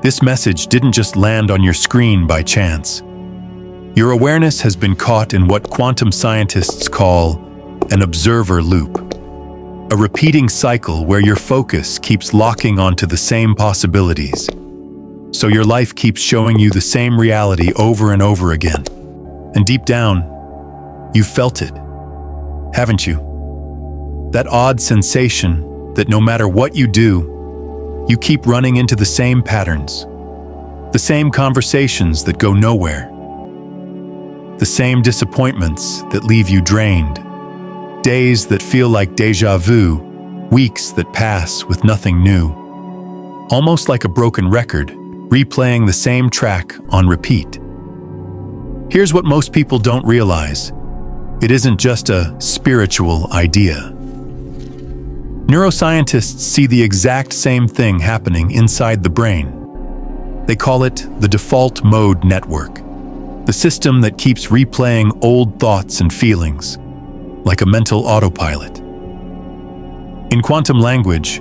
This message didn't just land on your screen by chance. Your awareness has been caught in what quantum scientists call an observer loop, a repeating cycle where your focus keeps locking onto the same possibilities. So your life keeps showing you the same reality over and over again. And deep down, you've felt it, haven't you? That odd sensation that no matter what you do, you keep running into the same patterns, the same conversations that go nowhere, the same disappointments that leave you drained, days that feel like déjà vu, weeks that pass with nothing new, almost like a broken record, replaying the same track on repeat. Here's what most people don't realize. It isn't just a spiritual idea. Neuroscientists see the exact same thing happening inside the brain. They call it the default mode network, the system that keeps replaying old thoughts and feelings, like a mental autopilot. In quantum language,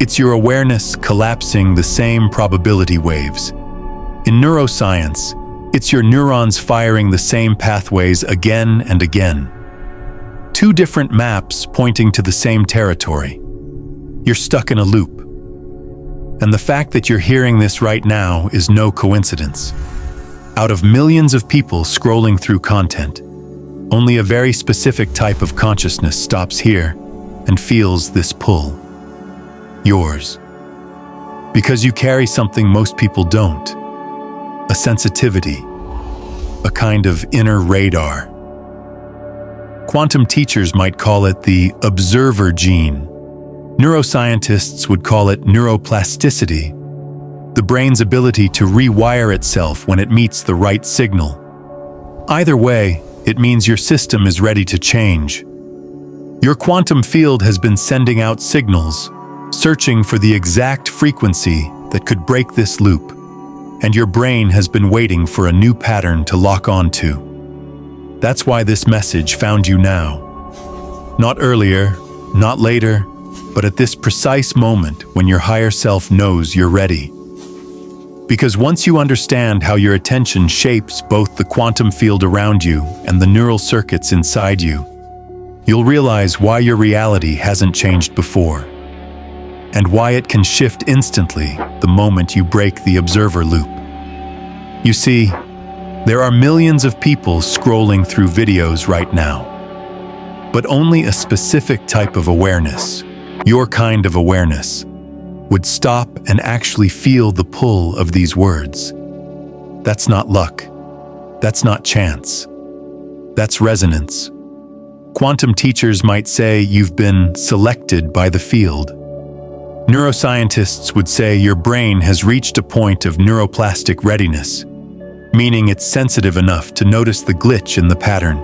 it's your awareness collapsing the same probability waves. In neuroscience, it's your neurons firing the same pathways again and again. Two different maps pointing to the same territory. You're stuck in a loop. And the fact that you're hearing this right now is no coincidence. Out of millions of people scrolling through content, only a very specific type of consciousness stops here and feels this pull. Yours. Because you carry something most people don't. A sensitivity. A kind of inner radar. Quantum teachers might call it the observer gene. Neuroscientists would call it neuroplasticity, the brain's ability to rewire itself when it meets the right signal. Either way, it means your system is ready to change. Your quantum field has been sending out signals, searching for the exact frequency that could break this loop, and your brain has been waiting for a new pattern to lock onto. That's why this message found you now. Not earlier, not later, but at this precise moment when your higher self knows you're ready. Because once you understand how your attention shapes both the quantum field around you and the neural circuits inside you, you'll realize why your reality hasn't changed before, and why it can shift instantly the moment you break the observer loop. You see, there are millions of people scrolling through videos right now, but only a specific type of awareness, your kind of awareness, would stop and actually feel the pull of these words. That's not luck. That's not chance. That's resonance. Quantum teachers might say you've been selected by the field. Neuroscientists would say your brain has reached a point of neuroplastic readiness, meaning it's sensitive enough to notice the glitch in the pattern.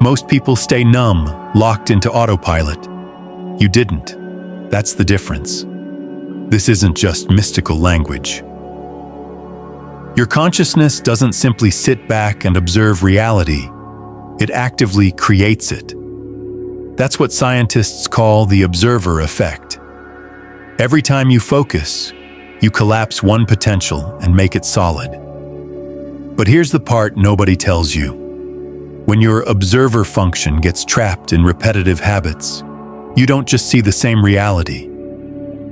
Most people stay numb, locked into autopilot. You didn't. That's the difference. This isn't just mystical language. Your consciousness doesn't simply sit back and observe reality. It actively creates it. That's what scientists call the observer effect. Every time you focus, you collapse one potential and make it solid. But here's the part nobody tells you. When your observer function gets trapped in repetitive habits, you don't just see the same reality.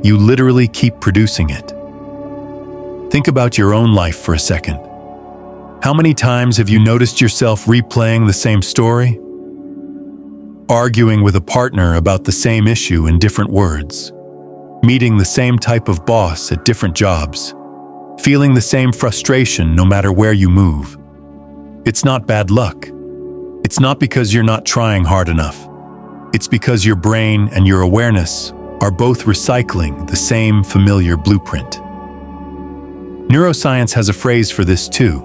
You literally keep producing it. Think about your own life for a second. How many times have you noticed yourself replaying the same story? Arguing with a partner about the same issue in different words. Meeting the same type of boss at different jobs. Feeling the same frustration no matter where you move. It's not bad luck. It's not because you're not trying hard enough. It's because your brain and your awareness are both recycling the same familiar blueprint. Neuroscience has a phrase for this too.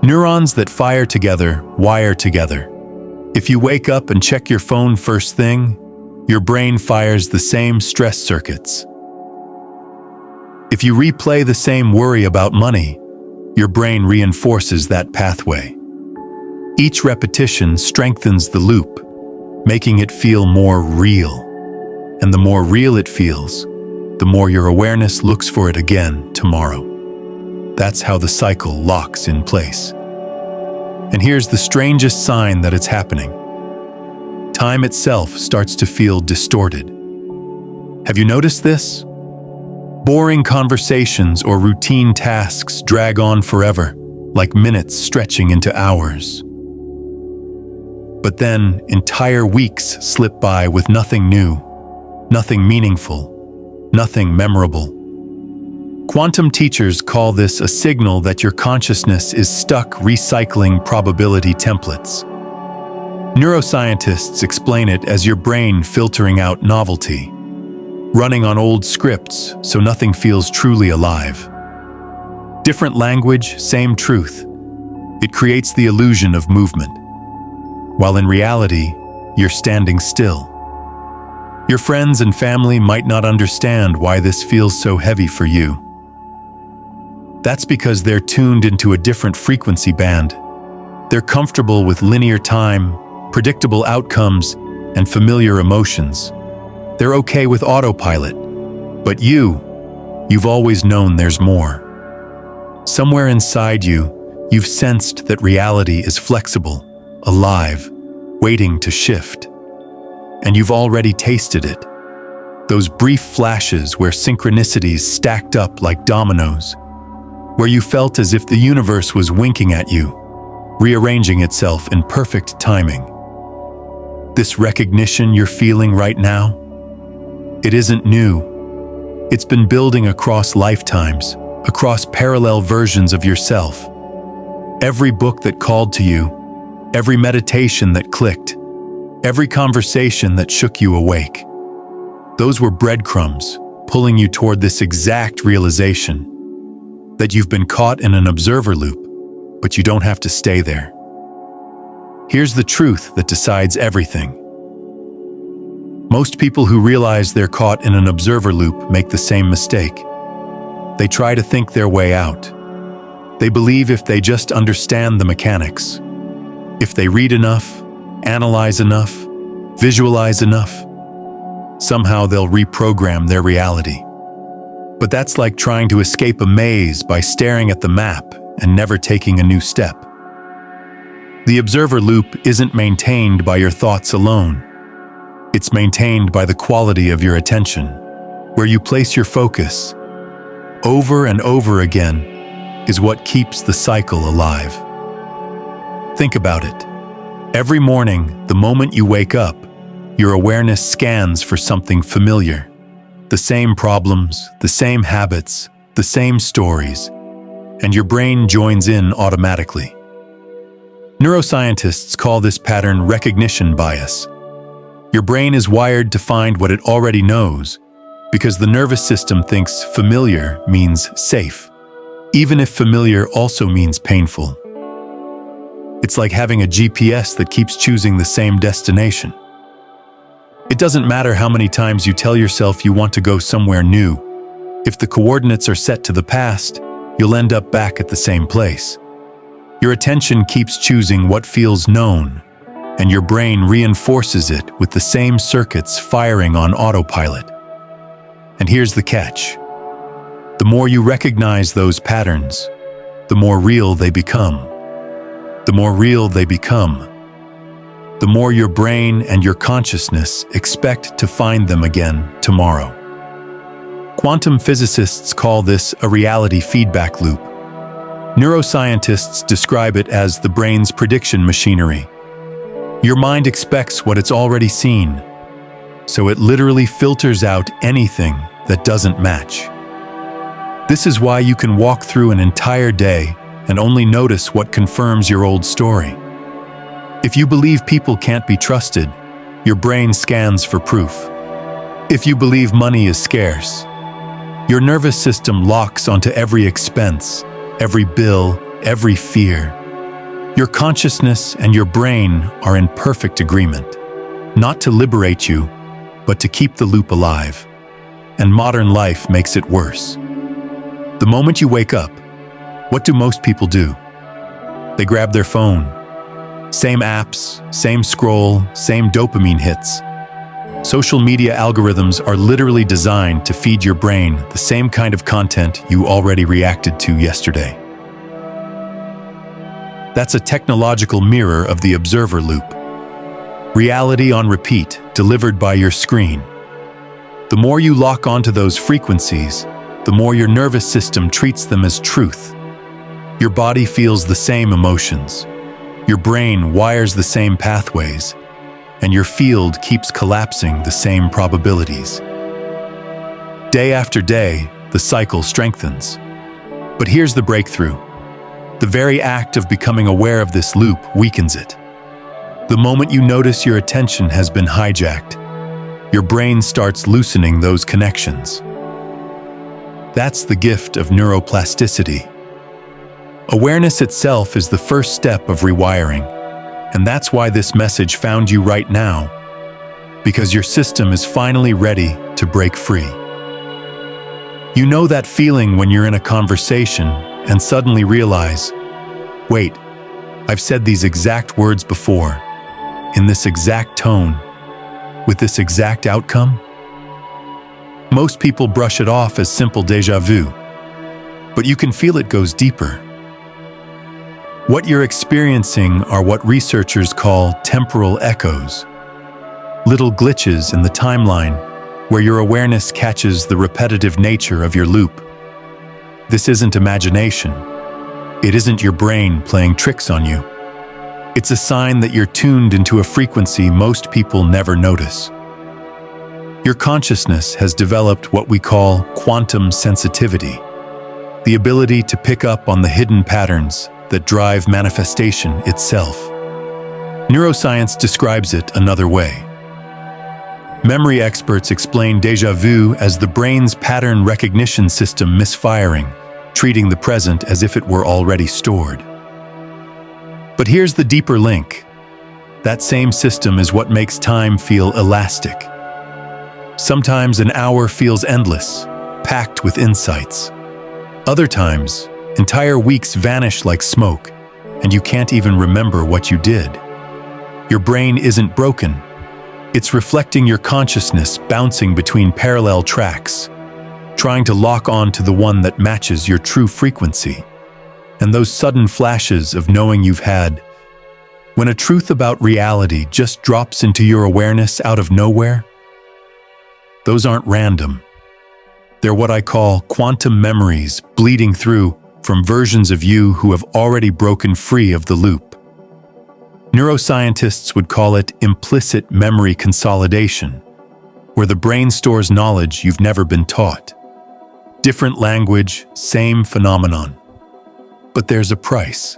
Neurons that fire together, wire together. If you wake up and check your phone first thing, your brain fires the same stress circuits. If you replay the same worry about money, your brain reinforces that pathway. Each repetition strengthens the loop, making it feel more real. And the more real it feels, the more your awareness looks for it again tomorrow. That's how the cycle locks in place. And here's the strangest sign that it's happening. Time itself starts to feel distorted. Have you noticed this? Boring conversations or routine tasks drag on forever, like minutes stretching into hours. But then, entire weeks slip by with nothing new, nothing meaningful, nothing memorable. Quantum teachers call this a signal that your consciousness is stuck recycling probability templates. Neuroscientists explain it as your brain filtering out novelty, running on old scripts so nothing feels truly alive. Different language, same truth. It creates the illusion of movement, while in reality, you're standing still. Your friends and family might not understand why this feels so heavy for you. That's because they're tuned into a different frequency band. They're comfortable with linear time, predictable outcomes, and familiar emotions. They're okay with autopilot. But you've always known there's more. Somewhere inside you, you've sensed that reality is flexible, alive, waiting to shift. And you've already tasted it. Those brief flashes where synchronicities stacked up like dominoes, where you felt as if the universe was winking at you, rearranging itself in perfect timing. This recognition you're feeling right now, it isn't new. It's been building across lifetimes, across parallel versions of yourself. Every book that called to you, every meditation that clicked, every conversation that shook you awake. Those were breadcrumbs pulling you toward this exact realization that you've been caught in an observer loop, but you don't have to stay there. Here's the truth that decides everything. Most people who realize they're caught in an observer loop make the same mistake. They try to think their way out. They believe if they just understand the mechanics, if they read enough, analyze enough, visualize enough, somehow they'll reprogram their reality. But that's like trying to escape a maze by staring at the map and never taking a new step. The observer loop isn't maintained by your thoughts alone. It's maintained by the quality of your attention, where you place your focus. Over and over again is what keeps the cycle alive. Think about it. Every morning, the moment you wake up, your awareness scans for something familiar. The same problems, the same habits, the same stories, and your brain joins in automatically. Neuroscientists call this pattern recognition bias. Your brain is wired to find what it already knows because the nervous system thinks familiar means safe, even if familiar also means painful. It's like having a GPS that keeps choosing the same destination. It doesn't matter how many times you tell yourself you want to go somewhere new. If the coordinates are set to the past, you'll end up back at the same place. Your attention keeps choosing what feels known, and your brain reinforces it with the same circuits firing on autopilot. And here's the catch. The more you recognize those patterns, the more real they become. The more real they become, the more your brain and your consciousness expect to find them again tomorrow. Quantum physicists call this a reality feedback loop. Neuroscientists describe it as the brain's prediction machinery. Your mind expects what it's already seen, so it literally filters out anything that doesn't match. This is why you can walk through an entire day and only notice what confirms your old story. If you believe people can't be trusted, your brain scans for proof. If you believe money is scarce, your nervous system locks onto every expense, every bill, every fear. Your consciousness and your brain are in perfect agreement, not to liberate you, but to keep the loop alive. And modern life makes it worse. The moment you wake up, what do most people do? They grab their phone. Same apps, same scroll, same dopamine hits. Social media algorithms are literally designed to feed your brain the same kind of content you already reacted to yesterday. That's a technological mirror of the observer loop. Reality on repeat, delivered by your screen. The more you lock onto those frequencies, the more your nervous system treats them as truth. Your body feels the same emotions. Your brain wires the same pathways, and your field keeps collapsing the same probabilities. Day after day, the cycle strengthens. But here's the breakthrough. The very act of becoming aware of this loop weakens it. The moment you notice your attention has been hijacked, your brain starts loosening those connections. That's the gift of neuroplasticity. Awareness itself is the first step of rewiring. And that's why this message found you right now, because your system is finally ready to break free. You know that feeling when you're in a conversation and suddenly realize, wait, I've said these exact words before, in this exact tone, with this exact outcome? Most people brush it off as simple déjà vu, but you can feel it goes deeper. What you're experiencing are what researchers call temporal echoes, little glitches in the timeline where your awareness catches the repetitive nature of your loop. This isn't imagination. It isn't your brain playing tricks on you. It's a sign that you're tuned into a frequency most people never notice. Your consciousness has developed what we call quantum sensitivity, the ability to pick up on the hidden patterns that drive manifestation itself. Neuroscience describes it another way. Memory experts explain déjà vu as the brain's pattern recognition system misfiring, treating the present as if it were already stored. But here's the deeper link. That same system is what makes time feel elastic. Sometimes an hour feels endless, packed with insights. Other times, entire weeks vanish like smoke, and you can't even remember what you did. Your brain isn't broken. It's reflecting your consciousness bouncing between parallel tracks, trying to lock on to the one that matches your true frequency. And those sudden flashes of knowing you've had, when a truth about reality just drops into your awareness out of nowhere, those aren't random. They're what I call quantum memories bleeding through from versions of you who have already broken free of the loop. Neuroscientists would call it implicit memory consolidation, where the brain stores knowledge you've never been taught. Different language, same phenomenon. But there's a price.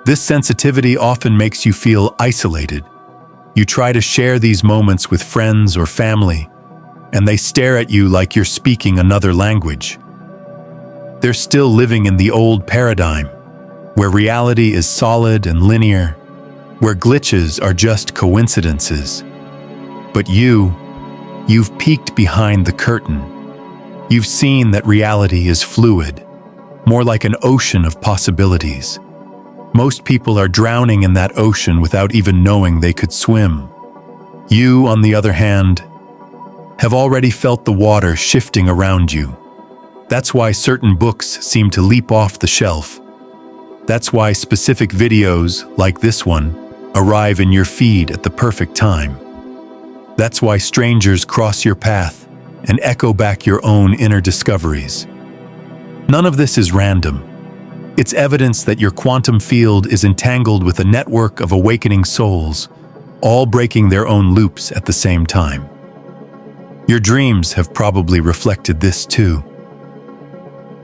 This sensitivity often makes you feel isolated. You try to share these moments with friends or family, and they stare at you like you're speaking another language. They're still living in the old paradigm, where reality is solid and linear, where glitches are just coincidences. But you've peeked behind the curtain. You've seen that reality is fluid, more like an ocean of possibilities. Most people are drowning in that ocean without even knowing they could swim. You, on the other hand, have already felt the water shifting around you. That's why certain books seem to leap off the shelf. That's why specific videos, like this one, arrive in your feed at the perfect time. That's why strangers cross your path and echo back your own inner discoveries. None of this is random. It's evidence that your quantum field is entangled with a network of awakening souls, all breaking their own loops at the same time. Your dreams have probably reflected this too.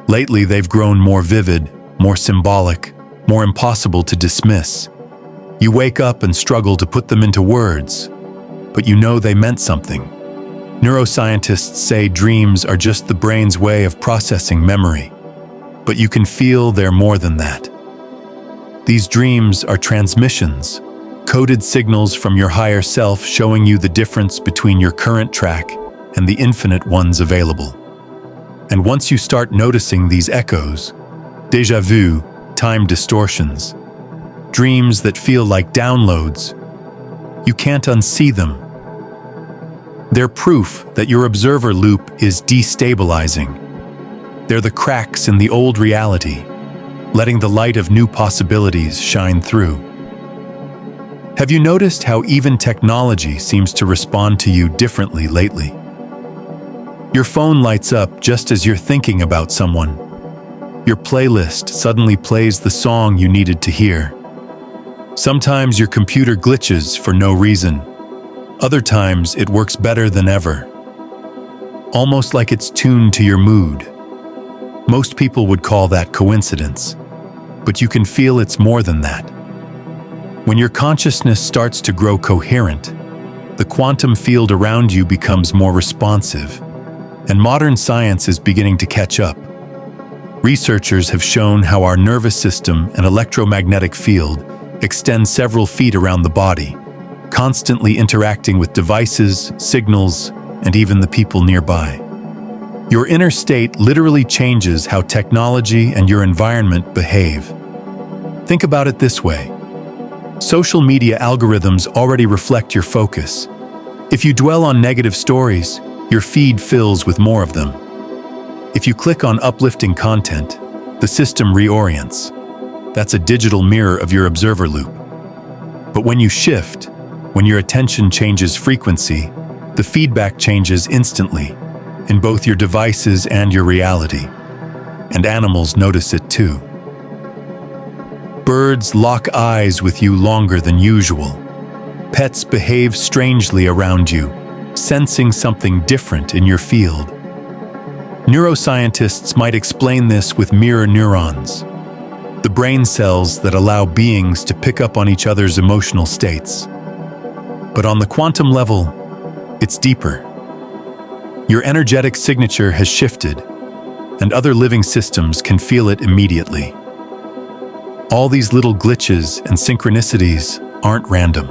Lately, they've grown more vivid, more symbolic, more impossible to dismiss. You wake up and struggle to put them into words, but you know they meant something. Neuroscientists say dreams are just the brain's way of processing memory, but you can feel they're more than that. These dreams are transmissions, coded signals from your higher self showing you the difference between your current track and the infinite ones available. And once you start noticing these echoes, déjà vu, time distortions, dreams that feel like downloads, you can't unsee them. They're proof that your observer loop is destabilizing. They're the cracks in the old reality, letting the light of new possibilities shine through. Have you noticed how even technology seems to respond to you differently lately? Your phone lights up just as you're thinking about someone. Your playlist suddenly plays the song you needed to hear. Sometimes your computer glitches for no reason. Other times it works better than ever. Almost like it's tuned to your mood. Most people would call that coincidence, but you can feel it's more than that. When your consciousness starts to grow coherent, the quantum field around you becomes more responsive, and modern science is beginning to catch up. Researchers have shown how our nervous system and electromagnetic field extend several feet around the body, constantly interacting with devices, signals, and even the people nearby. Your inner state literally changes how technology and your environment behave. Think about it this way. Social media algorithms already reflect your focus. If you dwell on negative stories, your feed fills with more of them. If you click on uplifting content, the system reorients. That's a digital mirror of your observer loop. But when you shift, when your attention changes frequency, the feedback changes instantly, in both your devices and your reality. And animals notice it too. Birds lock eyes with you longer than usual. Pets behave strangely around you, sensing something different in your field. Neuroscientists might explain this with mirror neurons, the brain cells that allow beings to pick up on each other's emotional states. But on the quantum level, it's deeper. Your energetic signature has shifted, and other living systems can feel it immediately. All these little glitches and synchronicities aren't random.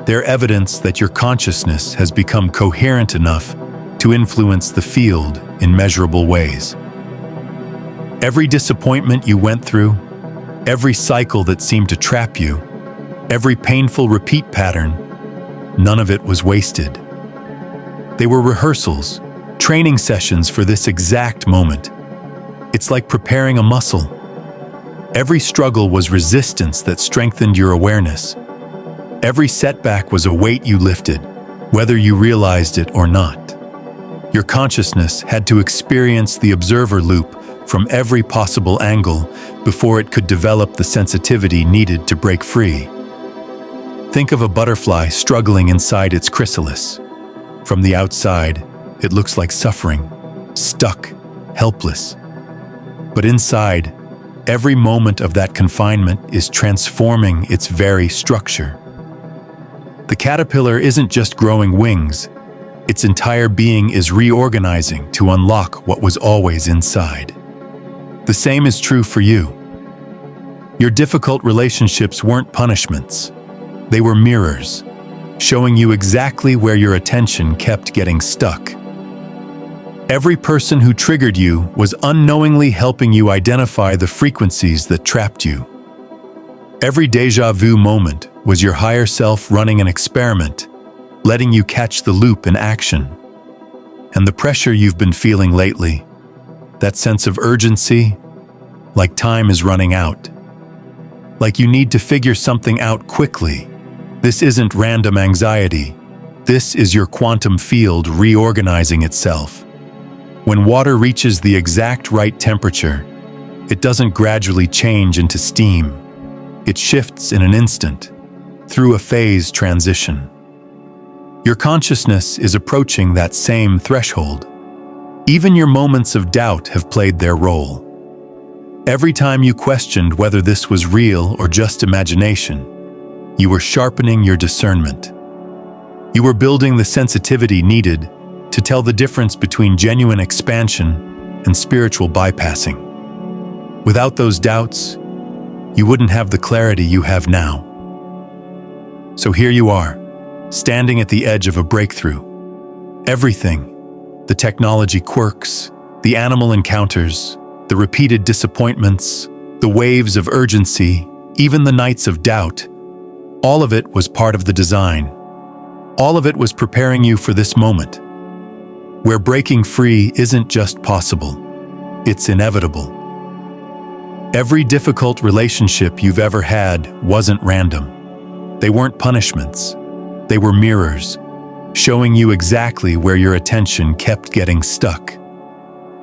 They're evidence that your consciousness has become coherent enough to influence the field in measurable ways. Every disappointment you went through, every cycle that seemed to trap you, every painful repeat pattern, none of it was wasted. They were rehearsals, training sessions for this exact moment. It's like preparing a muscle. Every struggle was resistance that strengthened your awareness. Every setback was a weight you lifted, whether you realized it or not. Your consciousness had to experience the observer loop from every possible angle before it could develop the sensitivity needed to break free. Think of a butterfly struggling inside its chrysalis. From the outside, it looks like suffering, stuck, helpless. But inside, every moment of that confinement is transforming its very structure. The caterpillar isn't just growing wings, its entire being is reorganizing to unlock what was always inside. The same is true for you. Your difficult relationships weren't punishments. They were mirrors, showing you exactly where your attention kept getting stuck. Every person who triggered you was unknowingly helping you identify the frequencies that trapped you. Every déjà vu moment was your higher self running an experiment, letting you catch the loop in action. And the pressure you've been feeling lately, that sense of urgency, like time is running out. Like you need to figure something out quickly. This isn't random anxiety. This is your quantum field reorganizing itself. When water reaches the exact right temperature, it doesn't gradually change into steam. It shifts in an instant, through a phase transition. Your consciousness is approaching that same threshold. Even your moments of doubt have played their role. Every time you questioned whether this was real or just imagination, you were sharpening your discernment. You were building the sensitivity needed to tell the difference between genuine expansion and spiritual bypassing. Without those doubts, you wouldn't have the clarity you have now. So here you are, standing at the edge of a breakthrough. Everything, the technology quirks, the animal encounters, the repeated disappointments, the waves of urgency, even the nights of doubt, all of it was part of the design. All of it was preparing you for this moment, where breaking free isn't just possible, it's inevitable. Every difficult relationship you've ever had wasn't random. They weren't punishments. They were mirrors, showing you exactly where your attention kept getting stuck.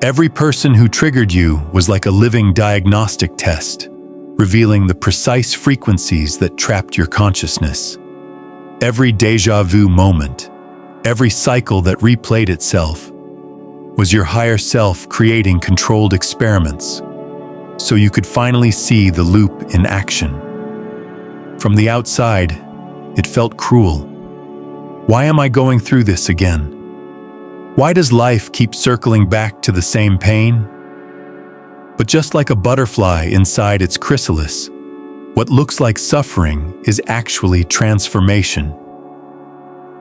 Every person who triggered you was like a living diagnostic test, revealing the precise frequencies that trapped your consciousness. Every déjà vu moment, every cycle that replayed itself, was your higher self creating controlled experiments, so you could finally see the loop in action. From the outside, it felt cruel. Why am I going through this again? Why does life keep circling back to the same pain? But just like a butterfly inside its chrysalis, what looks like suffering is actually transformation.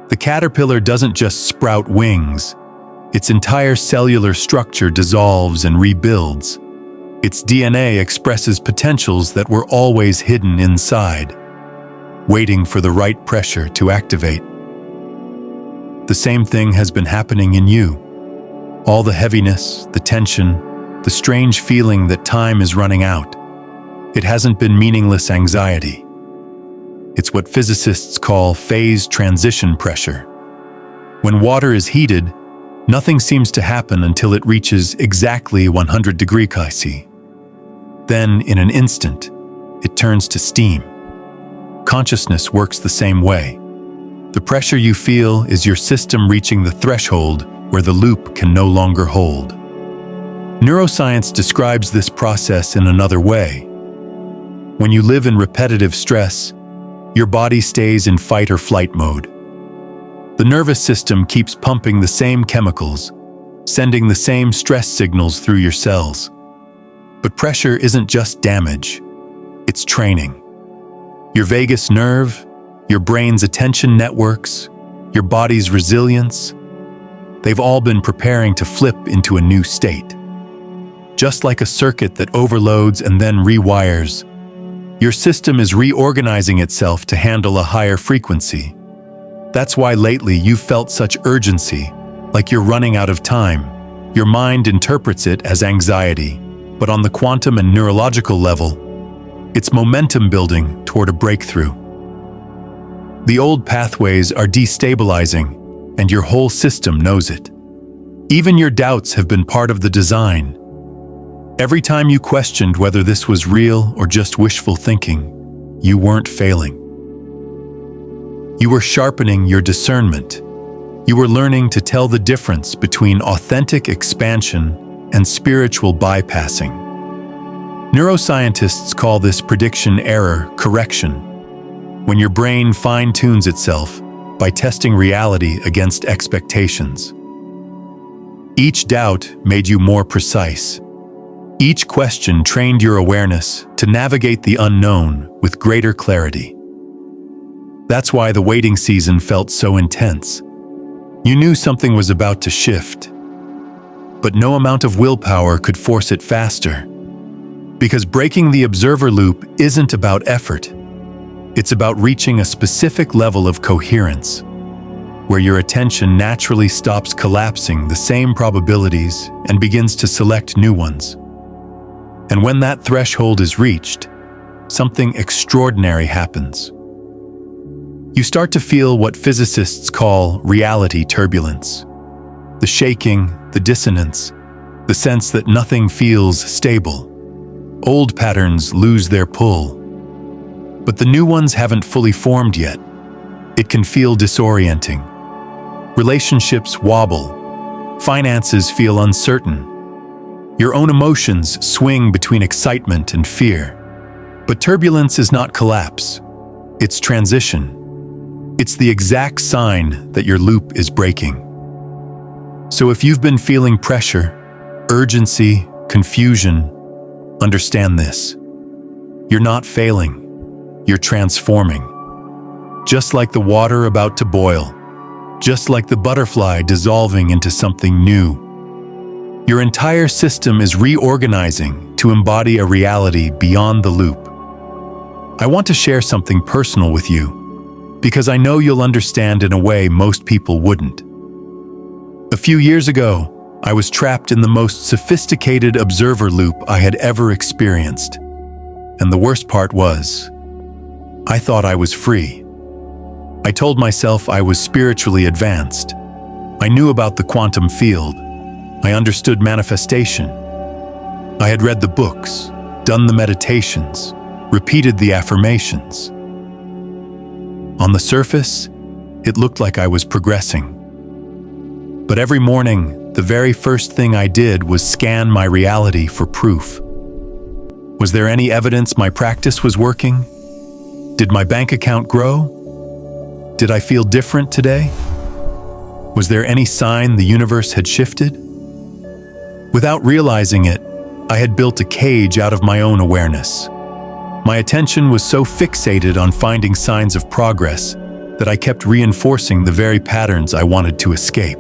The caterpillar doesn't just sprout wings. Its entire cellular structure dissolves and rebuilds. Its DNA expresses potentials that were always hidden inside, waiting for the right pressure to activate. The same thing has been happening in you. All the heaviness, the tension, the strange feeling that time is running out. It hasn't been meaningless anxiety. It's what physicists call phase transition pressure. When water is heated, nothing seems to happen until it reaches exactly 100 degrees Celsius. Then, in an instant, it turns to steam. Consciousness works the same way. The pressure you feel is your system reaching the threshold where the loop can no longer hold. Neuroscience describes this process in another way. When you live in repetitive stress, your body stays in fight or flight mode. The nervous system keeps pumping the same chemicals, sending the same stress signals through your cells. But pressure isn't just damage, it's training. Your vagus nerve, your brain's attention networks, your body's resilience, they've all been preparing to flip into a new state. Just like a circuit that overloads and then rewires, your system is reorganizing itself to handle a higher frequency. That's why lately you've felt such urgency, like you're running out of time. Your mind interprets it as anxiety, but on the quantum and neurological level, it's momentum building toward a breakthrough. The old pathways are destabilizing, and your whole system knows it. Even your doubts have been part of the design. Every time you questioned whether this was real or just wishful thinking, you weren't failing. You were sharpening your discernment. You were learning to tell the difference between authentic expansion and spiritual bypassing. Neuroscientists call this prediction error correction, when your brain fine-tunes itself by testing reality against expectations. Each doubt made you more precise. Each question trained your awareness to navigate the unknown with greater clarity. That's why the waiting season felt so intense. You knew something was about to shift, but no amount of willpower could force it faster. Because breaking the observer loop isn't about effort. It's about reaching a specific level of coherence, where your attention naturally stops collapsing the same probabilities and begins to select new ones. And when that threshold is reached, something extraordinary happens. You start to feel what physicists call reality turbulence. The shaking, the dissonance, the sense that nothing feels stable. Old patterns lose their pull, but the new ones haven't fully formed yet. It can feel disorienting. Relationships wobble. Finances feel uncertain. Your own emotions swing between excitement and fear. But turbulence is not collapse. It's transition. It's the exact sign that your loop is breaking. So if you've been feeling pressure, urgency, confusion, understand this. You're not failing. You're transforming. Just like the water about to boil. Just like the butterfly dissolving into something new. Your entire system is reorganizing to embody a reality beyond the loop. I want to share something personal with you. because I know you'll understand in a way most people wouldn't. A few years ago, I was trapped in the most sophisticated observer loop I had ever experienced. And the worst part was, I thought I was free. I told myself I was spiritually advanced. I knew about the quantum field. I understood manifestation. I had read the books, done the meditations, repeated the affirmations. On the surface, it looked like I was progressing. But every morning, the very first thing I did was scan my reality for proof. Was there any evidence my practice was working? Did my bank account grow? Did I feel different today? Was there any sign the universe had shifted? Without realizing it, I had built a cage out of my own awareness. My attention was so fixated on finding signs of progress that I kept reinforcing the very patterns I wanted to escape.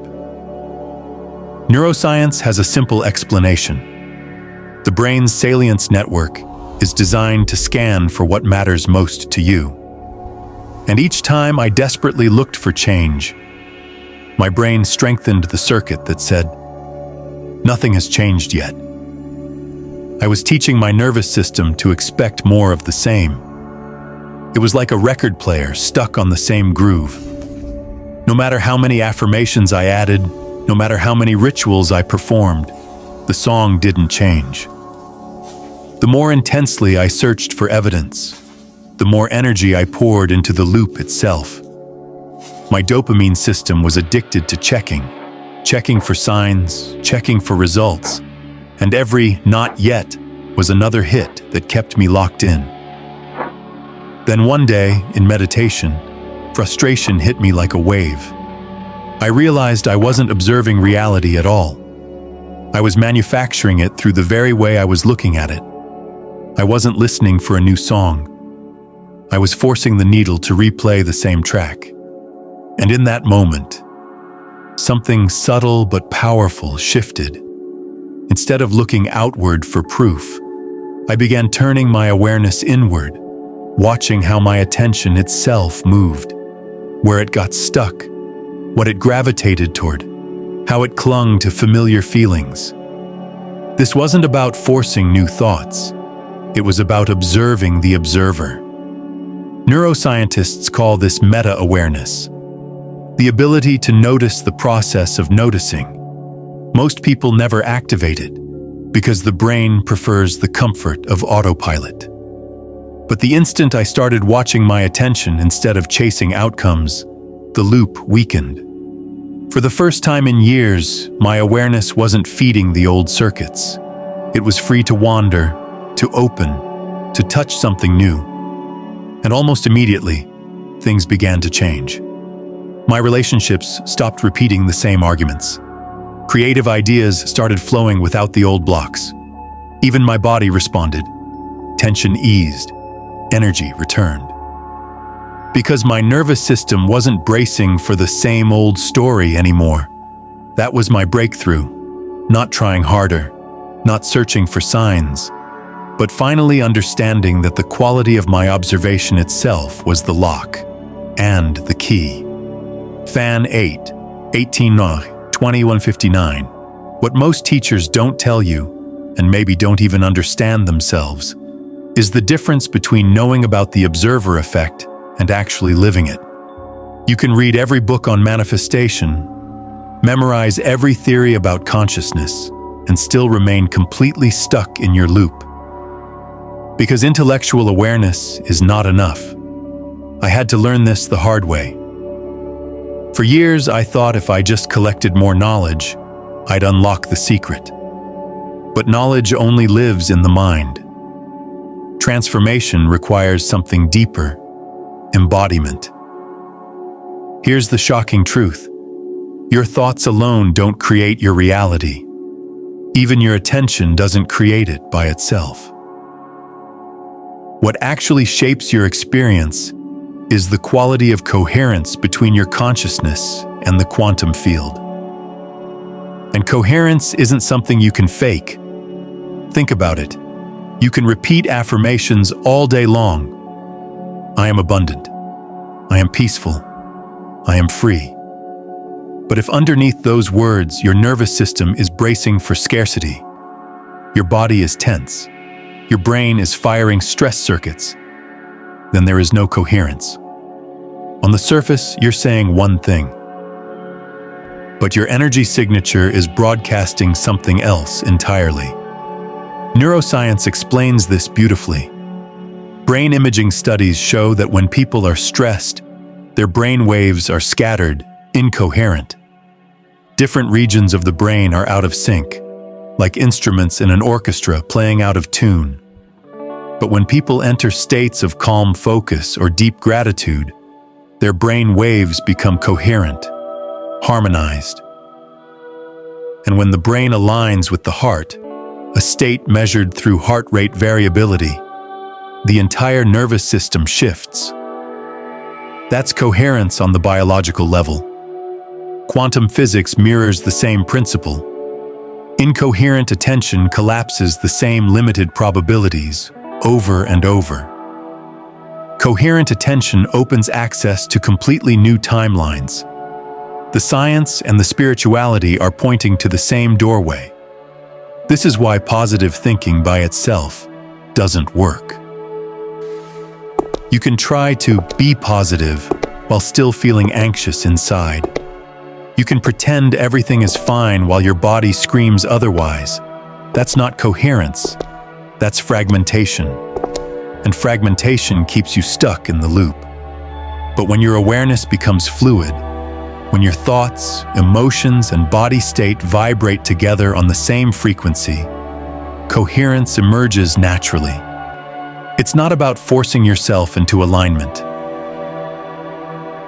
Neuroscience has a simple explanation. The brain's salience network is designed to scan for what matters most to you. And each time I desperately looked for change, my brain strengthened the circuit that said, "Nothing has changed yet." I was teaching my nervous system to expect more of the same. It was like a record player stuck on the same groove. No matter how many affirmations I added, no matter how many rituals I performed, the song didn't change. The more intensely I searched for evidence, the more energy I poured into the loop itself. My dopamine system was addicted to checking for signs, checking for results, and every "not yet" was another hit that kept me locked in. Then one day, in meditation, frustration hit me like a wave. I realized I wasn't observing reality at all. I was manufacturing it through the very way I was looking at it. I wasn't listening for a new song. I was forcing the needle to replay the same track. And in that moment, something subtle but powerful shifted. Instead of looking outward for proof, I began turning my awareness inward, watching how my attention itself moved, where it got stuck, what it gravitated toward, how it clung to familiar feelings. This wasn't about forcing new thoughts. It was about observing the observer. Neuroscientists call this meta-awareness, the ability to notice the process of noticing. Most people never activate it because the brain prefers the comfort of autopilot. But the instant I started watching my attention instead of chasing outcomes, the loop weakened. For the first time in years, my awareness wasn't feeding the old circuits. It was free to wander, to open, to touch something new. And almost immediately, things began to change. My relationships stopped repeating the same arguments. Creative ideas started flowing without the old blocks. Even my body responded. Tension eased. Energy returned. Because my nervous system wasn't bracing for the same old story anymore. That was my breakthrough. Not trying harder, not searching for signs, but finally understanding that the quality of my observation itself was the lock and the key. Fan 8, 2159. What most teachers don't tell you, and maybe don't even understand themselves, is the difference between knowing about the observer effect and actually living it. You can read every book on manifestation, memorize every theory about consciousness, and still remain completely stuck in your loop. Because intellectual awareness is not enough. I had to learn this the hard way. For years, I thought if I just collected more knowledge, I'd unlock the secret. But knowledge only lives in the mind. Transformation requires something deeper: embodiment. Here's the shocking truth. Your thoughts alone don't create your reality. Even your attention doesn't create it by itself. What actually shapes your experience is the quality of coherence between your consciousness and the quantum field. And coherence isn't something you can fake. Think about it. You can repeat affirmations all day long. I am abundant. I am peaceful. I am free. But if underneath those words your nervous system is bracing for scarcity, your body is tense, your brain is firing stress circuits, then there is no coherence. On the surface, you're saying one thing, but your energy signature is broadcasting something else entirely. Neuroscience explains this beautifully. Brain imaging studies show that when people are stressed, their brain waves are scattered, incoherent. Different regions of the brain are out of sync, like instruments in an orchestra playing out of tune. But when people enter states of calm focus or deep gratitude, their brain waves become coherent, harmonized. And when the brain aligns with the heart, a state measured through heart rate variability, the entire nervous system shifts. That's coherence on the biological level. Quantum physics mirrors the same principle. Incoherent attention collapses the same limited probabilities over and over. Coherent attention opens access to completely new timelines. The science and the spirituality are pointing to the same doorway. This is why positive thinking by itself doesn't work. You can try to be positive while still feeling anxious inside. You can pretend everything is fine while your body screams otherwise. That's not coherence. That's fragmentation. And fragmentation keeps you stuck in the loop. But when your awareness becomes fluid, when your thoughts, emotions, and body state vibrate together on the same frequency, coherence emerges naturally. It's not about forcing yourself into alignment.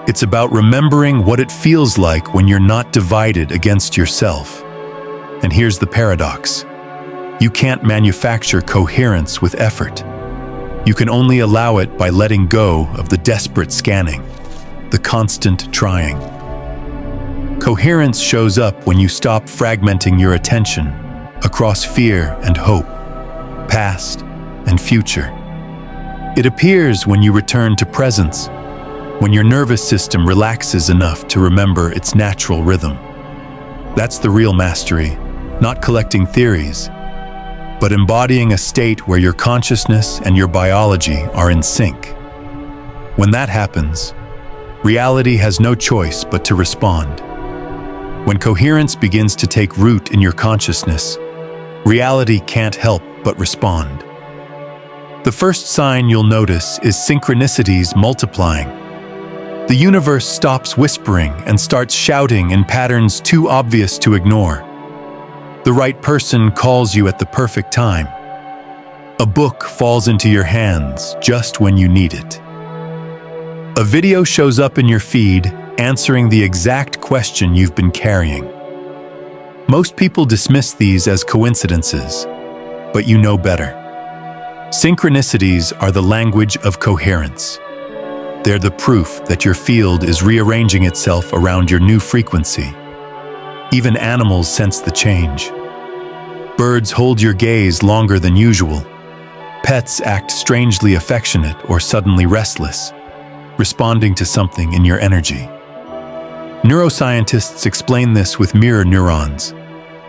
It's about remembering what it feels like when you're not divided against yourself. And here's the paradox. You can't manufacture coherence with effort. You can only allow it by letting go of the desperate scanning, the constant trying. Coherence shows up when you stop fragmenting your attention across fear and hope, past and future. It appears when you return to presence, when your nervous system relaxes enough to remember its natural rhythm. That's the real mastery, not collecting theories, but embodying a state where your consciousness and your biology are in sync. When that happens, reality has no choice but to respond. When coherence begins to take root in your consciousness, reality can't help but respond. The first sign you'll notice is synchronicities multiplying. The universe stops whispering and starts shouting in patterns too obvious to ignore. The right person calls you at the perfect time. A book falls into your hands just when you need it. A video shows up in your feed answering the exact question you've been carrying. Most people dismiss these as coincidences, but you know better. Synchronicities are the language of coherence. They're the proof that your field is rearranging itself around your new frequency. Even animals sense the change. Birds hold your gaze longer than usual. Pets act strangely affectionate or suddenly restless, responding to something in your energy. Neuroscientists explain this with mirror neurons,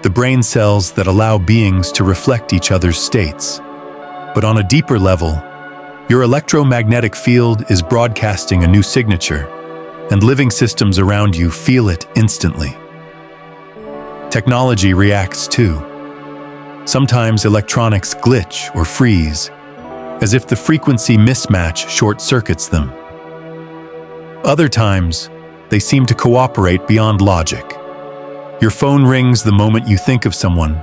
the brain cells that allow beings to reflect each other's states. But on a deeper level, your electromagnetic field is broadcasting a new signature, and living systems around you feel it instantly. Technology reacts too. Sometimes electronics glitch or freeze, as if the frequency mismatch short-circuits them. Other times, they seem to cooperate beyond logic. Your phone rings the moment you think of someone,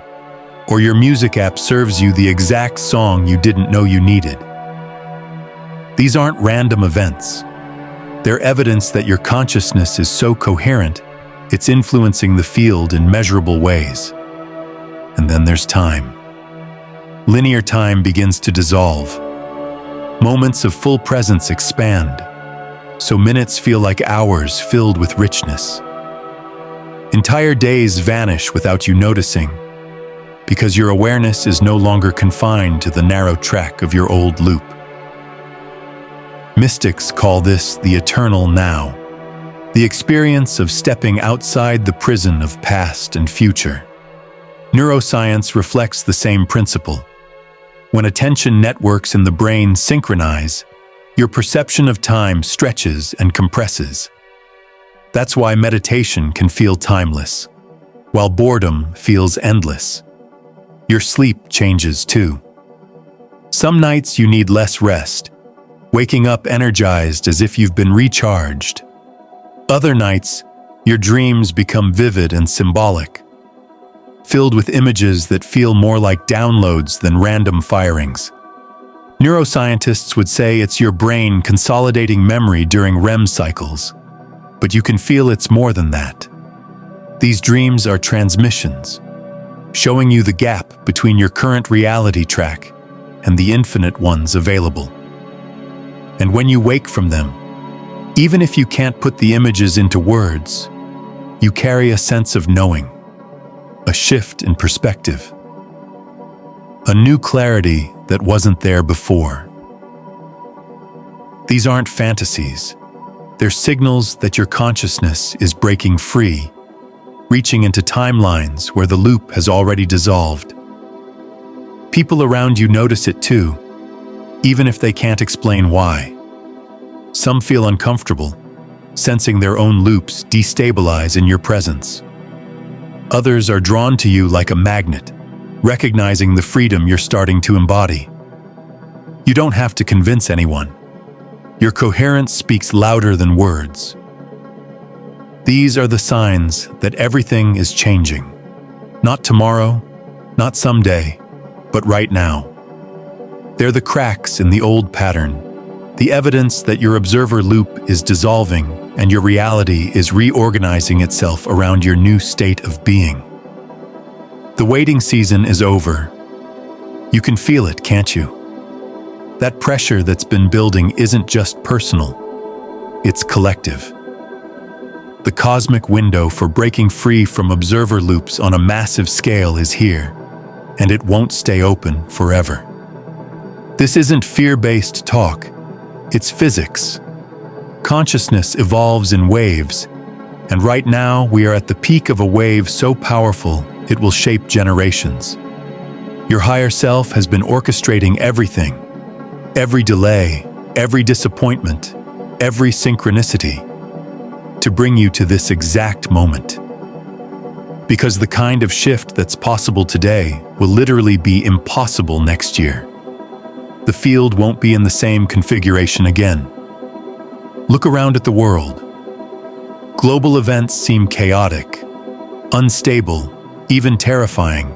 or your music app serves you the exact song you didn't know you needed. These aren't random events. They're evidence that your consciousness is so coherent, it's influencing the field in measurable ways. And then there's time. Linear time begins to dissolve. Moments of full presence expand, so minutes feel like hours filled with richness. Entire days vanish without you noticing, because your awareness is no longer confined to the narrow track of your old loop. Mystics call this the eternal now, the experience of stepping outside the prison of past and future. Neuroscience reflects the same principle. When attention networks in the brain synchronize, your perception of time stretches and compresses. That's why meditation can feel timeless, while boredom feels endless. Your sleep changes too. Some nights you need less rest, waking up energized as if you've been recharged. Other nights, your dreams become vivid and symbolic, filled with images that feel more like downloads than random firings. Neuroscientists would say it's your brain consolidating memory during REM cycles, but you can feel it's more than that. These dreams are transmissions, showing you the gap between your current reality track and the infinite ones available. And when you wake from them, even if you can't put the images into words, you carry a sense of knowing, a shift in perspective, a new clarity that wasn't there before. These aren't fantasies. They're signals that your consciousness is breaking free, reaching into timelines where the loop has already dissolved. People around you notice it too, even if they can't explain why. Some feel uncomfortable, sensing their own loops destabilize in your presence. Others are drawn to you like a magnet, recognizing the freedom you're starting to embody. You don't have to convince anyone. Your coherence speaks louder than words. These are the signs that everything is changing. Not tomorrow, not someday, but right now. They're the cracks in the old pattern, the evidence that your observer loop is dissolving and your reality is reorganizing itself around your new state of being. The waiting season is over. You can feel it, can't you? That pressure that's been building isn't just personal, it's collective. The cosmic window for breaking free from observer loops on a massive scale is here, and it won't stay open forever. This isn't fear-based talk, it's physics. Consciousness evolves in waves, and right now we are at the peak of a wave so powerful it will shape generations. Your higher self has been orchestrating everything, every delay, every disappointment, every synchronicity, to bring you to this exact moment. Because the kind of shift that's possible today will literally be impossible next year. The field won't be in the same configuration again. Look around at the world. Global events seem chaotic, unstable, even terrifying.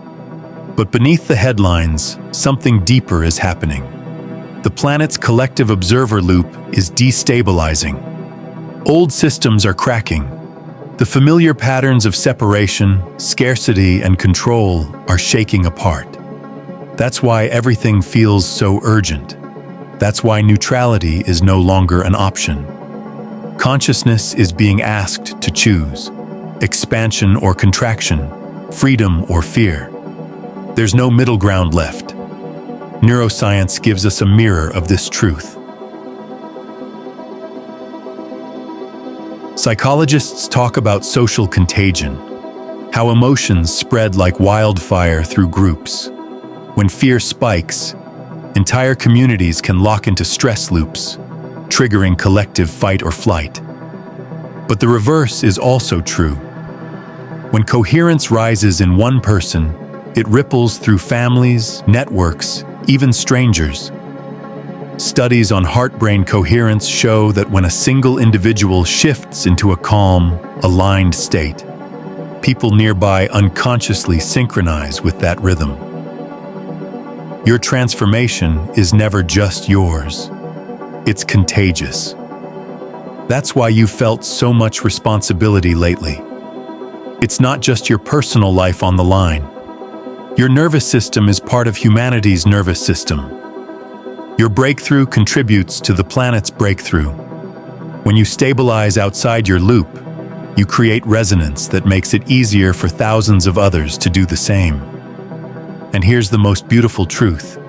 But beneath the headlines, something deeper is happening. The planet's collective observer loop is destabilizing. Old systems are cracking. The familiar patterns of separation, scarcity, and control are shaking apart. That's why everything feels so urgent. That's why neutrality is no longer an option. Consciousness is being asked to choose: expansion or contraction, freedom or fear. There's no middle ground left. Neuroscience gives us a mirror of this truth. Psychologists talk about social contagion, how emotions spread like wildfire through groups. When fear spikes, entire communities can lock into stress loops, triggering collective fight or flight. But the reverse is also true. When coherence rises in one person, it ripples through families, networks, even strangers. Studies on heart-brain coherence show that when a single individual shifts into a calm, aligned state, people nearby unconsciously synchronize with that rhythm. Your transformation is never just yours. It's contagious. That's why you've felt so much responsibility lately. It's not just your personal life on the line. Your nervous system is part of humanity's nervous system. Your breakthrough contributes to the planet's breakthrough. When you stabilize outside your loop, you create resonance that makes it easier for thousands of others to do the same. And here's the most beautiful truth.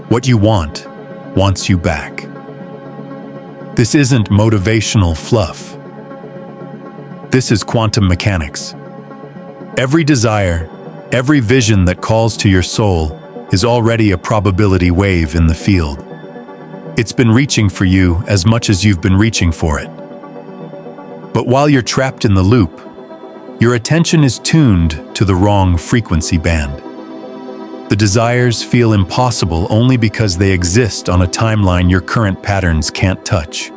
What you want wants you back. This isn't motivational fluff. This is quantum mechanics. Every desire, every vision that calls to your soul is already a probability wave in the field. It's been reaching for you as much as you've been reaching for it. But while you're trapped in the loop, your attention is tuned to the wrong frequency band. The desires feel impossible only because they exist on a timeline your current patterns can't touch.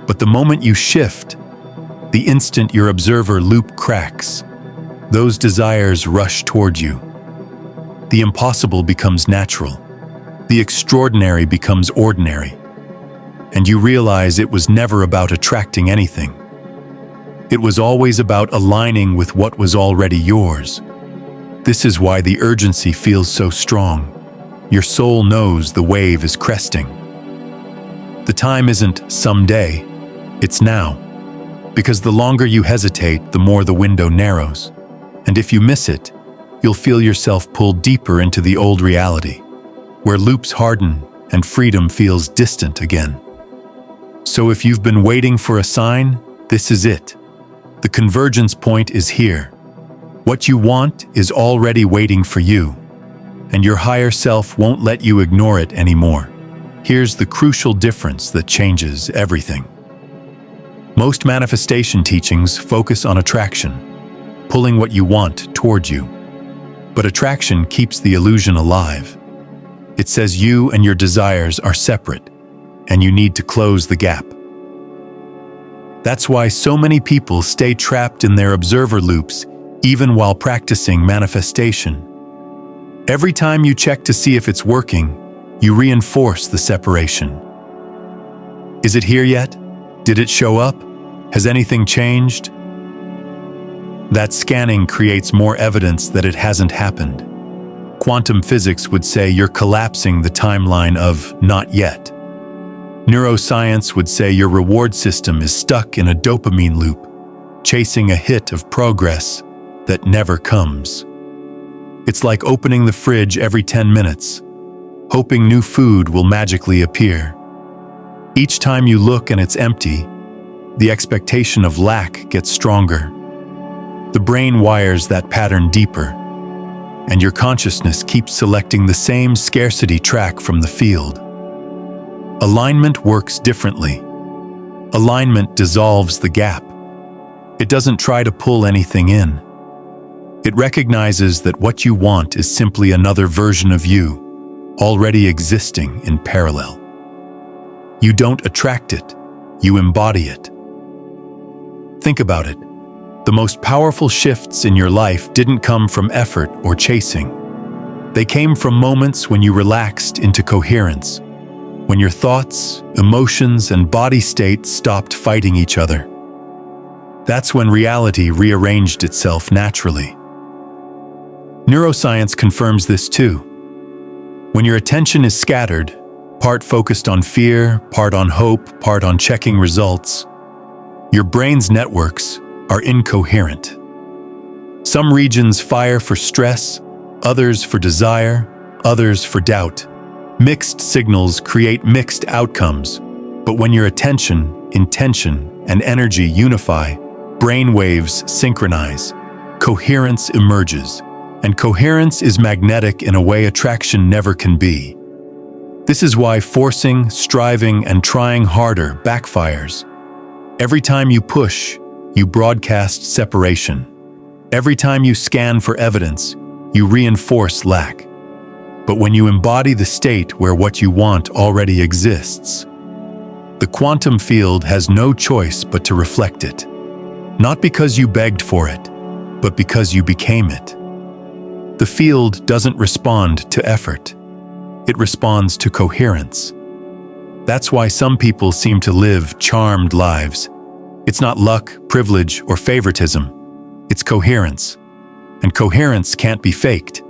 But the moment you shift, the instant your observer loop cracks, those desires rush toward you. The impossible becomes natural. The extraordinary becomes ordinary. And you realize it was never about attracting anything. It was always about aligning with what was already yours. This is why the urgency feels so strong. Your soul knows the wave is cresting. The time isn't someday, it's now. Because the longer you hesitate, the more the window narrows. And if you miss it, you'll feel yourself pulled deeper into the old reality, where loops harden and freedom feels distant again. So if you've been waiting for a sign, this is it. The convergence point is here. What you want is already waiting for you, and your higher self won't let you ignore it anymore. Here's the crucial difference that changes everything. Most manifestation teachings focus on attraction, pulling what you want toward you. But attraction keeps the illusion alive. It says you and your desires are separate, and you need to close the gap. That's why so many people stay trapped in their observer loops even while practicing manifestation. Every time you check to see if it's working, you reinforce the separation. Is it here yet? Did it show up? Has anything changed? That scanning creates more evidence that it hasn't happened. Quantum physics would say you're collapsing the timeline of not yet. Neuroscience would say your reward system is stuck in a dopamine loop, chasing a hit of progress that never comes. It's like opening the fridge every 10 minutes, hoping new food will magically appear. Each time you look and it's empty, the expectation of lack gets stronger. The brain wires that pattern deeper, and your consciousness keeps selecting the same scarcity track from the field. Alignment works differently. Alignment dissolves the gap. It doesn't try to pull anything in. It recognizes that what you want is simply another version of you, already existing in parallel. You don't attract it, you embody it. Think about it. The most powerful shifts in your life didn't come from effort or chasing. They came from moments when you relaxed into coherence, when your thoughts, emotions, and body state stopped fighting each other. That's when reality rearranged itself naturally. Neuroscience confirms this too. When your attention is scattered, part focused on fear, part on hope, part on checking results, your brain's networks are incoherent. Some regions fire for stress, others for desire, others for doubt. Mixed signals create mixed outcomes, but when your attention, intention, and energy unify, brain waves synchronize, coherence emerges, and coherence is magnetic in a way attraction never can be. This is why forcing, striving, and trying harder backfires. Every time you push, you broadcast separation. Every time you scan for evidence, you reinforce lack. But when you embody the state where what you want already exists, the quantum field has no choice but to reflect it. Not because you begged for it, but because you became it. The field doesn't respond to effort. It responds to coherence. That's why some people seem to live charmed lives. It's not luck, privilege, or favoritism. It's coherence. And coherence can't be faked.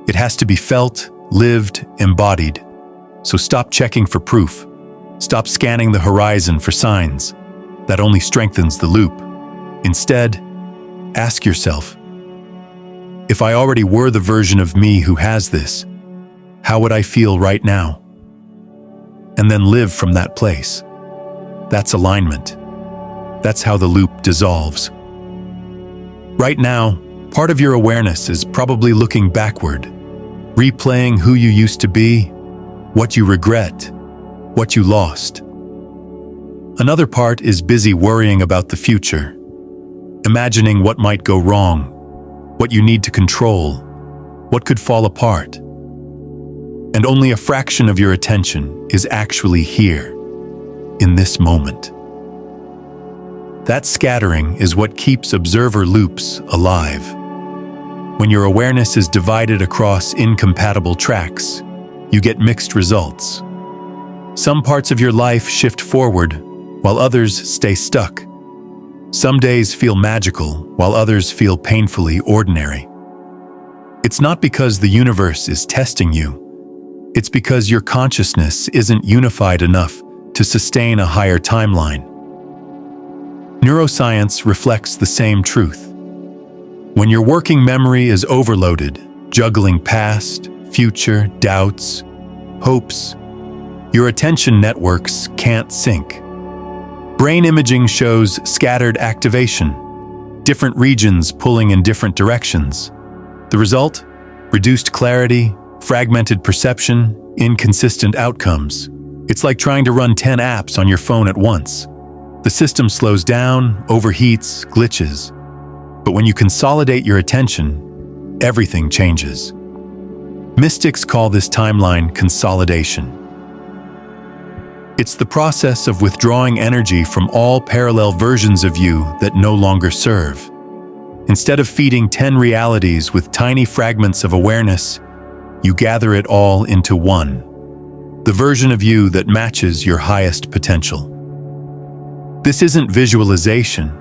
It has to be felt, lived, embodied. So stop checking for proof. Stop scanning the horizon for signs. That only strengthens the loop. Instead, ask yourself, if I already were the version of me who has this, how would I feel right now? And then live from that place. That's alignment. That's how the loop dissolves. Right now, part of your awareness is probably looking backward, replaying who you used to be, what you regret, what you lost. Another part is busy worrying about the future, imagining what might go wrong, what you need to control, what could fall apart. And only a fraction of your attention is actually here, in this moment. That scattering is what keeps observer loops alive. When your awareness is divided across incompatible tracks, you get mixed results. Some parts of your life shift forward, while others stay stuck. Some days feel magical, while others feel painfully ordinary. It's not because the universe is testing you. It's because your consciousness isn't unified enough to sustain a higher timeline. Neuroscience reflects the same truth. When your working memory is overloaded, juggling past, future, doubts, hopes, your attention networks can't sync. Brain imaging shows scattered activation, different regions pulling in different directions. The result? Reduced clarity, fragmented perception, inconsistent outcomes. It's like trying to run 10 apps on your phone at once. The system slows down, overheats, glitches. But when you consolidate your attention, everything changes. Mystics call this timeline consolidation. It's the process of withdrawing energy from all parallel versions of you that no longer serve. Instead of feeding 10 realities with tiny fragments of awareness, you gather it all into one, the version of you that matches your highest potential. This isn't visualization.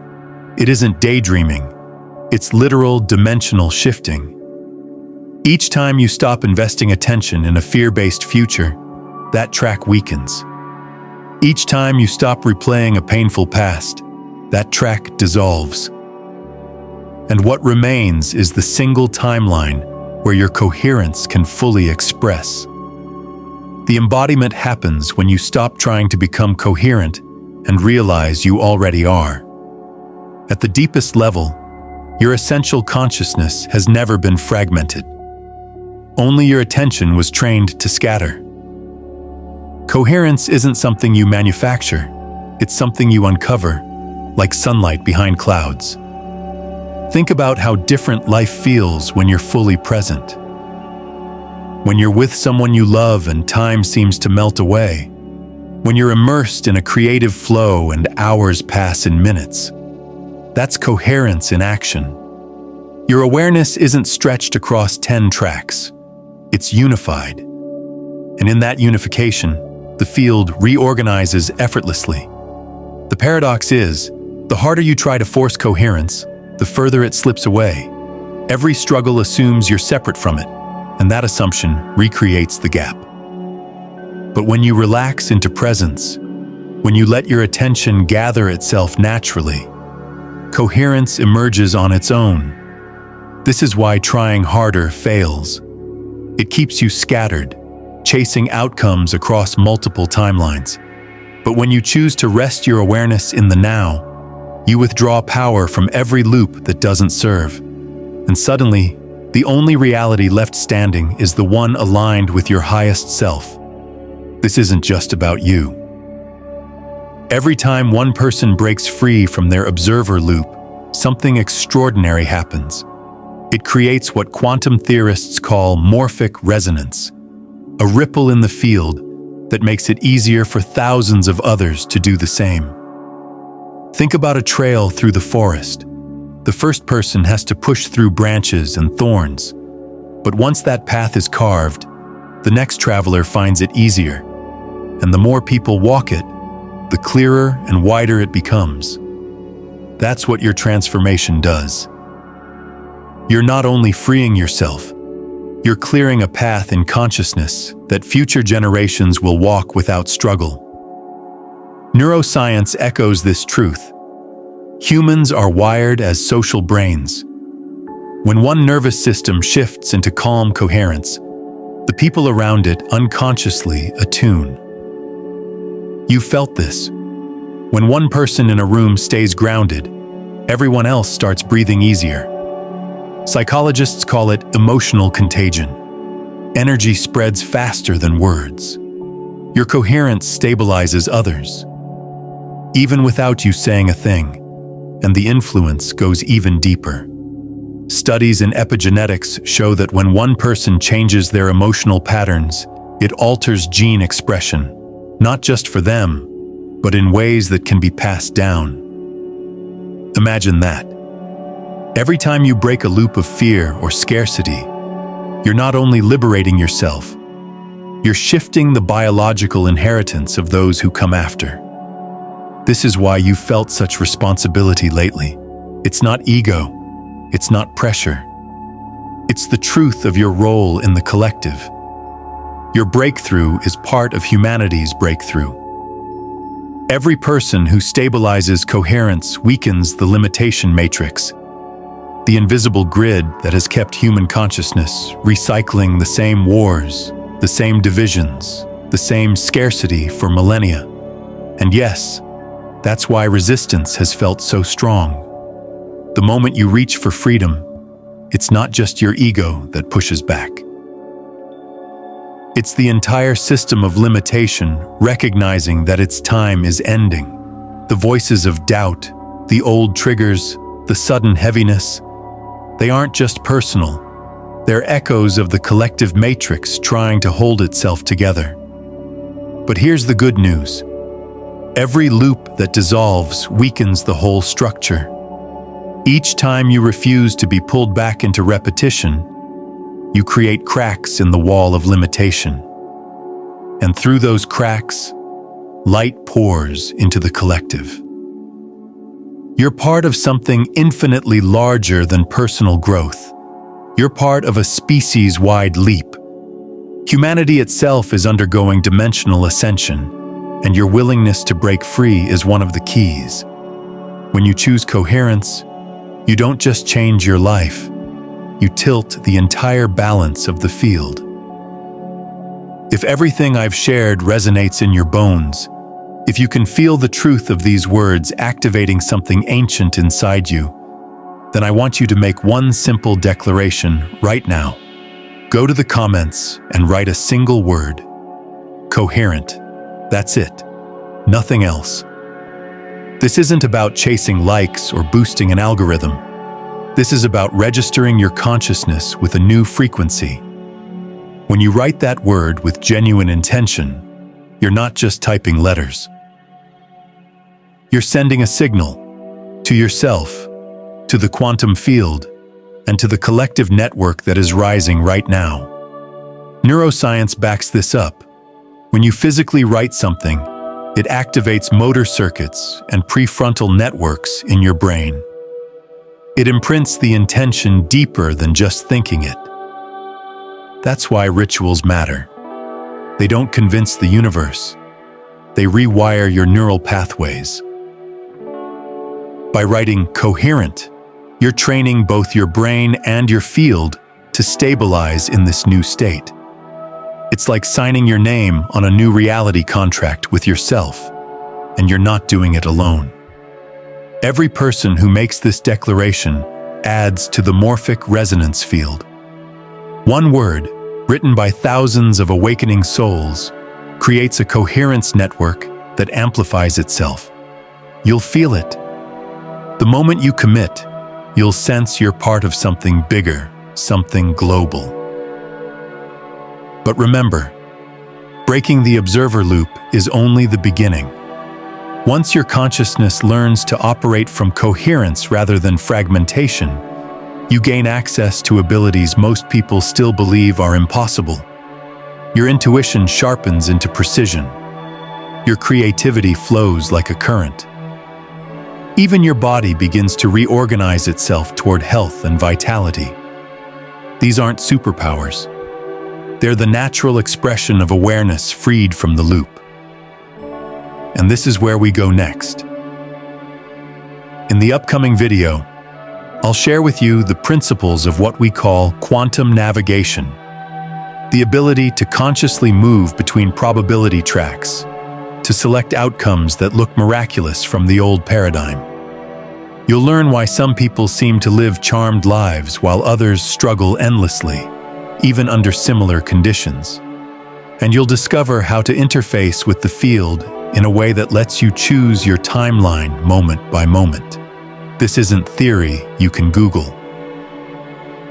It isn't daydreaming. It's literal dimensional shifting. Each time you stop investing attention in a fear-based future, that track weakens. Each time you stop replaying a painful past, that track dissolves. And what remains is the single timeline where your coherence can fully express. The embodiment happens when you stop trying to become coherent and realize you already are. At the deepest level, your essential consciousness has never been fragmented. Only your attention was trained to scatter. Coherence isn't something you manufacture. It's something you uncover, like sunlight behind clouds. Think about how different life feels when you're fully present. When you're with someone you love and time seems to melt away. When you're immersed in a creative flow and hours pass in minutes. That's coherence in action. Your awareness isn't stretched across 10 tracks. It's unified. And in that unification, the field reorganizes effortlessly. The paradox is, the harder you try to force coherence, the further it slips away. Every struggle assumes you're separate from it, and that assumption recreates the gap. But when you relax into presence, when you let your attention gather itself naturally, coherence emerges on its own. This is why trying harder fails. It keeps you scattered, chasing outcomes across multiple timelines. But when you choose to rest your awareness in the now, you withdraw power from every loop that doesn't serve. And suddenly, the only reality left standing is the one aligned with your highest self. This isn't just about you. Every time one person breaks free from their observer loop, something extraordinary happens. It creates what quantum theorists call morphic resonance, a ripple in the field that makes it easier for thousands of others to do the same. Think about a trail through the forest. The first person has to push through branches and thorns. But once that path is carved, the next traveler finds it easier. And the more people walk it, the clearer and wider it becomes. That's what your transformation does. You're not only freeing yourself, you're clearing a path in consciousness that future generations will walk without struggle. Neuroscience echoes this truth. Humans are wired as social brains. When one nervous system shifts into calm coherence, the people around it unconsciously attune. You felt this. When one person in a room stays grounded, everyone else starts breathing easier. Psychologists call it emotional contagion. Energy spreads faster than words. Your coherence stabilizes others, even without you saying a thing, and the influence goes even deeper. Studies in epigenetics show that when one person changes their emotional patterns, it alters gene expression, not just for them, but in ways that can be passed down. Imagine that. Every time you break a loop of fear or scarcity, you're not only liberating yourself, you're shifting the biological inheritance of those who come after. This is why you've felt such responsibility lately. It's not ego, it's not pressure. It's the truth of your role in the collective. Your breakthrough is part of humanity's breakthrough. Every person who stabilizes coherence weakens the limitation matrix, the invisible grid that has kept human consciousness recycling the same wars, the same divisions, the same scarcity for millennia. And yes, that's why resistance has felt so strong. The moment you reach for freedom, it's not just your ego that pushes back. It's the entire system of limitation recognizing that its time is ending. The voices of doubt, the old triggers, the sudden heaviness, they aren't just personal. They're echoes of the collective matrix trying to hold itself together. But here's the good news. Every loop that dissolves weakens the whole structure. Each time you refuse to be pulled back into repetition, you create cracks in the wall of limitation. And through those cracks, light pours into the collective. You're part of something infinitely larger than personal growth. You're part of a species-wide leap. Humanity itself is undergoing dimensional ascension, and your willingness to break free is one of the keys. When you choose coherence, you don't just change your life, you tilt the entire balance of the field. If everything I've shared resonates in your bones, if you can feel the truth of these words activating something ancient inside you, then I want you to make one simple declaration right now. Go to the comments and write a single word. Coherent. That's it. Nothing else. This isn't about chasing likes or boosting an algorithm. This is about registering your consciousness with a new frequency. When you write that word with genuine intention, you're not just typing letters. You're sending a signal to yourself, to the quantum field, and to the collective network that is rising right now. Neuroscience backs this up. When you physically write something, it activates motor circuits and prefrontal networks in your brain. It imprints the intention deeper than just thinking it. That's why rituals matter. They don't convince the universe. They rewire your neural pathways. By writing coherent, you're training both your brain and your field to stabilize in this new state. It's like signing your name on a new reality contract with yourself, and you're not doing it alone. Every person who makes this declaration adds to the morphic resonance field. One word, written by thousands of awakening souls, creates a coherence network that amplifies itself. You'll feel it. The moment you commit, you'll sense you're part of something bigger, something global. But remember, breaking the observer loop is only the beginning. Once your consciousness learns to operate from coherence rather than fragmentation, you gain access to abilities most people still believe are impossible. Your intuition sharpens into precision. Your creativity flows like a current. Even your body begins to reorganize itself toward health and vitality. These aren't superpowers. They're the natural expression of awareness freed from the loop. And this is where we go next. In the upcoming video, I'll share with you the principles of what we call quantum navigation, the ability to consciously move between probability tracks, to to select outcomes that look miraculous from the old paradigm. You'll learn why some people seem to live charmed lives while others struggle endlessly, even under similar conditions. And you'll discover how to interface with the field in a way that lets you choose your timeline moment by moment. This isn't theory you can Google.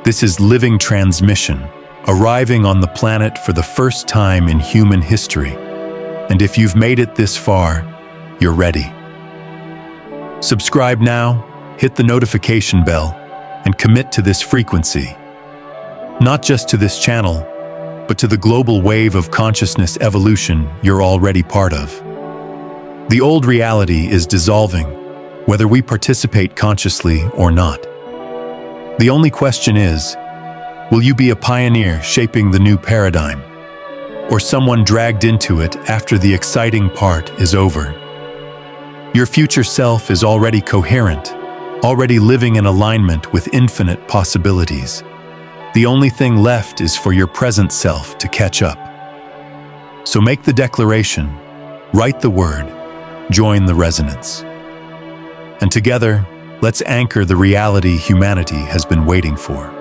This is living transmission, arriving on the planet for the first time in human history. And if you've made it this far, you're ready. Subscribe now, hit the notification bell, and commit to this frequency. Not just to this channel, but to the global wave of consciousness evolution you're already part of. The old reality is dissolving, whether we participate consciously or not. The only question is, will you be a pioneer shaping the new paradigm, or someone dragged into it after the exciting part is over? Your future self is already coherent, already living in alignment with infinite possibilities. The only thing left is for your present self to catch up. So make the declaration, write the word, join the resonance. And together, let's anchor the reality humanity has been waiting for.